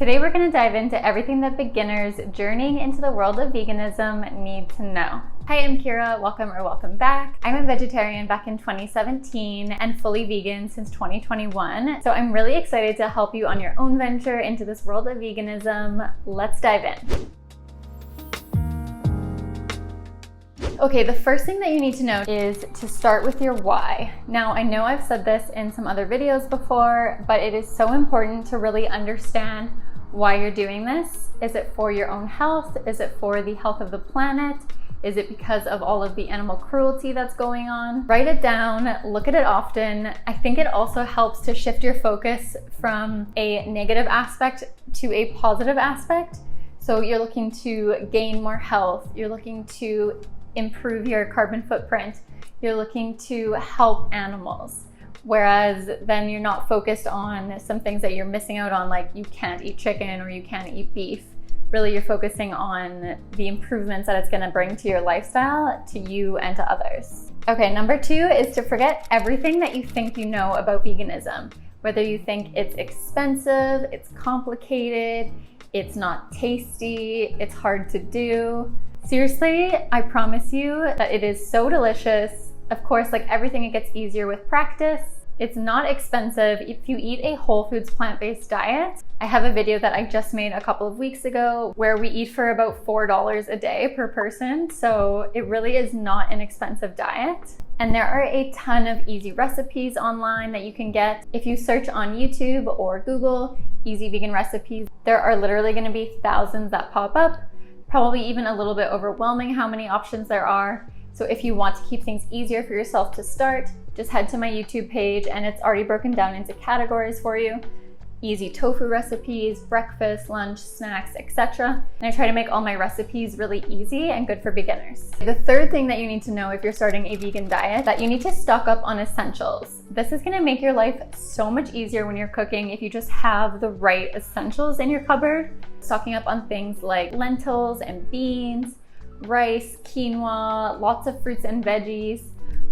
Today we're going to dive into everything that beginners journeying into the world of veganism need to know. Hi, I'm Kira. Welcome back. I'm a vegetarian back in 2017 and fully vegan since 2021. So I'm really excited to help you on your own venture into this world of veganism. Let's dive in. Okay, the first thing that you need to know is to start with your why. Now, I know I've said this in some other videos before, but it is so important to really understand why you're doing this. Is it for your own health? Is it for the health of the planet? Is it because of all of the animal cruelty that's going on? Write it down, look at it often. I think it also helps to shift your focus from a negative aspect to a positive aspect. So you're looking to gain more health, you're looking to improve your carbon footprint, you're looking to help animals. Whereas then you're not focused on some things that you're missing out on, like you can't eat chicken or you can't eat beef. Really, you're focusing on the improvements that it's gonna bring to your lifestyle, to you and to others. Okay, number 2 is to forget everything that you think you know about veganism. Whether you think it's expensive, it's complicated, it's not tasty, it's hard to do. Seriously, I promise you that it is so delicious. Of course, like everything, it gets easier with practice. It's not expensive if you eat a whole foods plant-based diet. I have a video that I just made a couple of weeks ago where we eat for about $4 a day per person. So it really is not an expensive diet. And there are a ton of easy recipes online that you can get. If you search on YouTube or Google, easy vegan recipes, there are literally gonna be thousands that pop up. Probably even a little bit overwhelming how many options there are. So if you want to keep things easier for yourself to start, just head to my YouTube page and it's already broken down into categories for you. Easy tofu recipes, breakfast, lunch, snacks, etc. And I try to make all my recipes really easy and good for beginners. The third thing that you need to know if you're starting a vegan diet, that you need to stock up on essentials. This is gonna make your life so much easier when you're cooking if you just have the right essentials in your cupboard. Stocking up on things like lentils and beans, rice, quinoa, lots of fruits and veggies.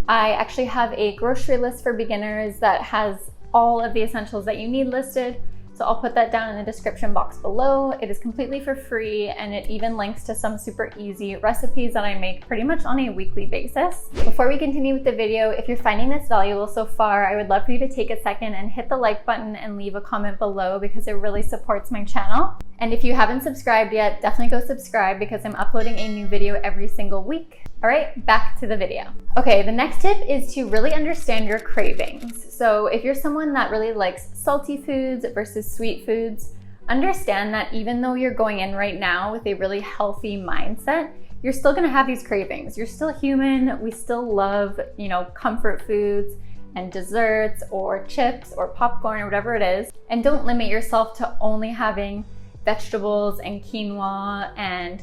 I actually have a grocery list for beginners that has all of the essentials that you need listed. So I'll put that down in the description box below. It is completely for free and it even links to some super easy recipes that I make pretty much on a weekly basis. Before we continue with the video, if you're finding this valuable so far, I would love for you to take a second and hit the like button and leave a comment below because it really supports my channel. And if you haven't subscribed yet, definitely go subscribe because I'm uploading a new video every single week. All right, back to the video. Okay, the next tip is to really understand your cravings. So if you're someone that really likes salty foods versus sweet foods, understand that even though you're going in right now with a really healthy mindset, you're still gonna have these cravings. You're still human. We still love, comfort foods and desserts or chips or popcorn or whatever it is. And don't limit yourself to only having vegetables and quinoa and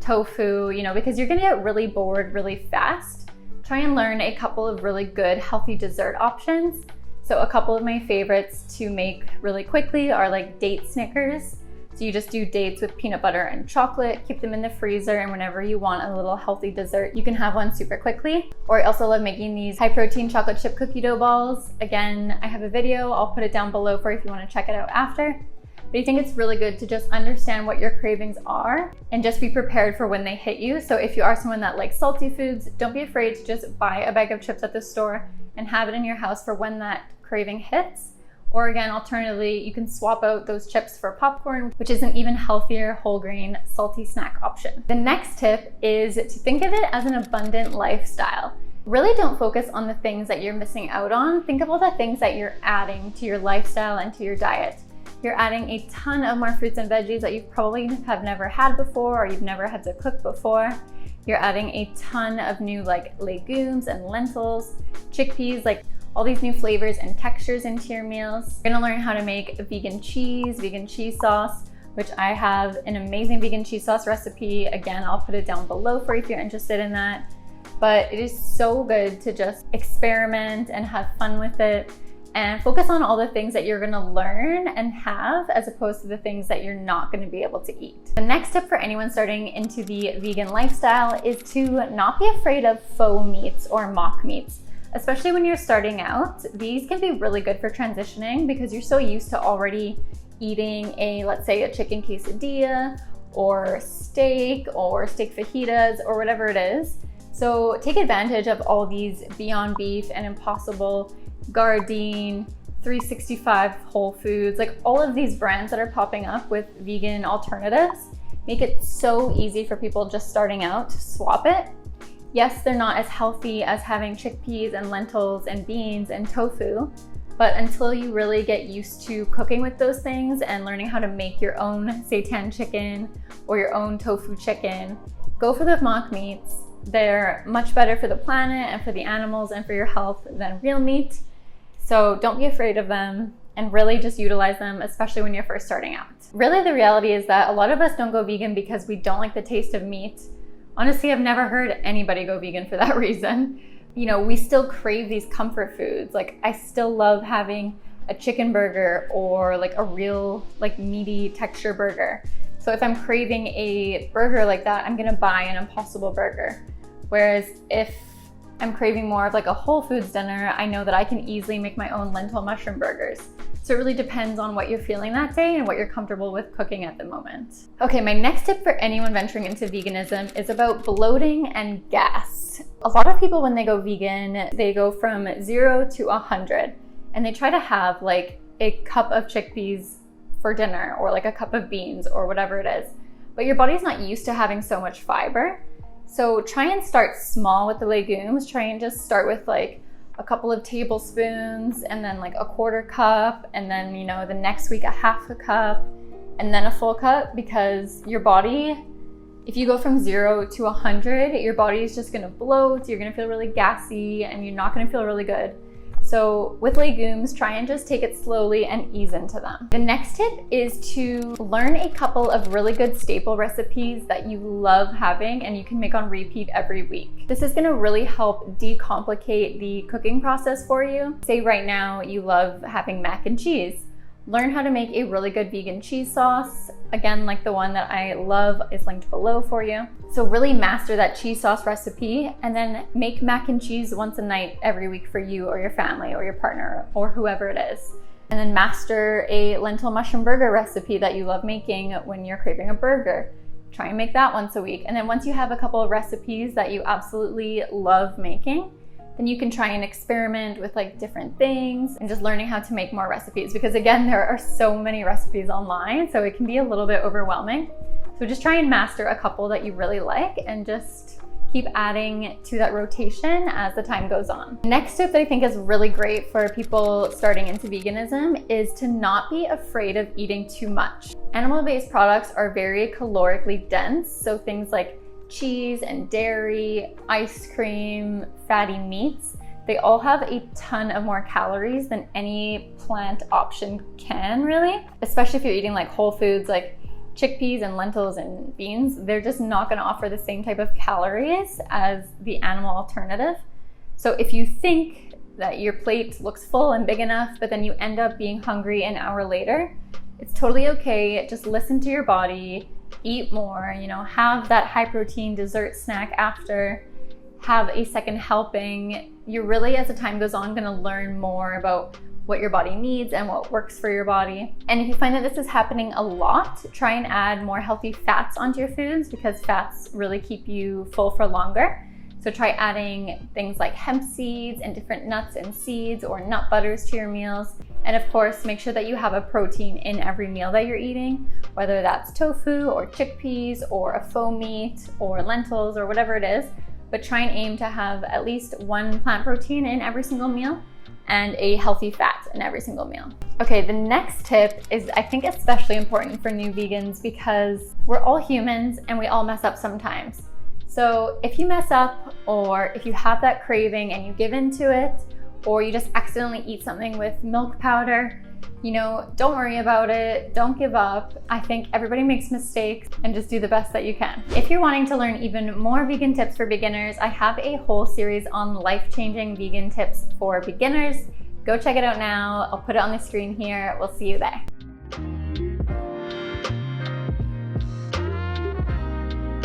tofu, because you're gonna get really bored really fast. Try and learn a couple of really good healthy dessert options. So a couple of my favorites to make really quickly are like date Snickers. So you just do dates with peanut butter and chocolate, keep them in the freezer, and whenever you want a little healthy dessert, you can have one super quickly. Or I also love making these high protein chocolate chip cookie dough balls. Again, I have a video, I'll put it down below for if you wanna check it out after. But I think it's really good to just understand what your cravings are and just be prepared for when they hit you. So if you are someone that likes salty foods, don't be afraid to just buy a bag of chips at the store and have it in your house for when that craving hits. Or again, alternatively, you can swap out those chips for popcorn, which is an even healthier whole grain salty snack option. The next tip is to think of it as an abundant lifestyle. Really don't focus on the things that you're missing out on. Think of all the things that you're adding to your lifestyle and to your diet. You're adding a ton of more fruits and veggies that you probably have never had before or you've never had to cook before. You're adding a ton of new legumes and lentils, chickpeas, all these new flavors and textures into your meals. You're gonna learn how to make vegan cheese sauce, which I have an amazing vegan cheese sauce recipe. Again, I'll put it down below for you if you're interested in that. But it is so good to just experiment and have fun with it and focus on all the things that you're gonna learn and have as opposed to the things that you're not gonna be able to eat. The next tip for anyone starting into the vegan lifestyle is to not be afraid of faux meats or mock meats. Especially when you're starting out, these can be really good for transitioning because you're so used to already eating let's say a chicken quesadilla or steak fajitas or whatever it is. So take advantage of all these Beyond Beef and Impossible, Gardein, 365 Whole Foods, like all of these brands that are popping up with vegan alternatives. Make it so easy for people just starting out to swap it. Yes, they're not as healthy as having chickpeas and lentils and beans and tofu, but until you really get used to cooking with those things and learning how to make your own seitan chicken or your own tofu chicken, go for the mock meats. They're much better for the planet and for the animals and for your health than real meat. So don't be afraid of them and really just utilize them, especially when you're first starting out. Really, the reality is that a lot of us don't go vegan because we don't like the taste of meat. Honestly, I've never heard anybody go vegan for that reason. You know, we still crave these comfort foods. Like, I still love having a chicken burger or like a real like meaty texture burger. So if I'm craving a burger like that, I'm gonna buy an Impossible burger. Whereas if I'm craving more of like a Whole Foods dinner, I know that I can easily make my own lentil mushroom burgers. So it really depends on what you're feeling that day and what you're comfortable with cooking at the moment. Okay, my next tip for anyone venturing into veganism is about bloating and gas. A lot of people, when they go vegan, they go from 0 to 100 and they try to have like a cup of chickpeas for dinner or like a cup of beans or whatever it is. But your body's not used to having so much fiber. So try and start small with the legumes. Try and just start with like a couple of tablespoons and then like a quarter cup, and then, you know, the next week a half a cup and then a full cup, because your body, if you go from 0 to 100, your body is just gonna bloat, you're gonna feel really gassy, and you're not gonna feel really good. So with legumes, try and just take it slowly and ease into them. The next tip is to learn a couple of really good staple recipes that you love having and you can make on repeat every week. This is gonna really help decomplicate the cooking process for you. Say right now you love having mac and cheese. Learn how to make a really good vegan cheese sauce. Again, like the one that I love is linked below for you. So really master that cheese sauce recipe and then make mac and cheese once a night every week for you or your family or your partner or whoever it is. And then master a lentil mushroom burger recipe that you love making when you're craving a burger. Try and make that once a week. And then once you have a couple of recipes that you absolutely love making, then you can try and experiment with like different things and just learning how to make more recipes, because again, there are so many recipes online, so it can be a little bit overwhelming. So just try and master a couple that you really like and just keep adding to that rotation as the time goes on. Next tip that I think is really great for people starting into veganism is to not be afraid of eating too much. Animal-based products are very calorically dense, so things like cheese and dairy, ice cream, fatty meats, they all have a ton of more calories than any plant option can, really. Especially if you're eating like whole foods like chickpeas and lentils and beans, they're just not gonna offer the same type of calories as the animal alternative. So if you think that your plate looks full and big enough, but then you end up being hungry an hour later, it's totally okay. Just listen to your body. Eat more, you know, have that high protein dessert snack after, have a second helping. You're really, as the time goes on, gonna learn more about what your body needs and what works for your body. And if you find that this is happening a lot, try and add more healthy fats onto your foods, because fats really keep you full for longer. So try adding things like hemp seeds and different nuts and seeds or nut butters to your meals. And of course, make sure that you have a protein in every meal that you're eating, whether that's tofu or chickpeas or a faux meat or lentils or whatever it is. But try and aim to have at least one plant protein in every single meal and a healthy fat in every single meal. Okay, the next tip is, I think, especially important for new vegans because we're all humans and we all mess up sometimes. So if you mess up, or if you have that craving and you give into it, or you just accidentally eat something with milk powder, you know, don't worry about it, don't give up. I think everybody makes mistakes, and just do the best that you can. If you're wanting to learn even more vegan tips for beginners, I have a whole series on life-changing vegan tips for beginners. Go check it out now. I'll put it on the screen here. We'll see you there.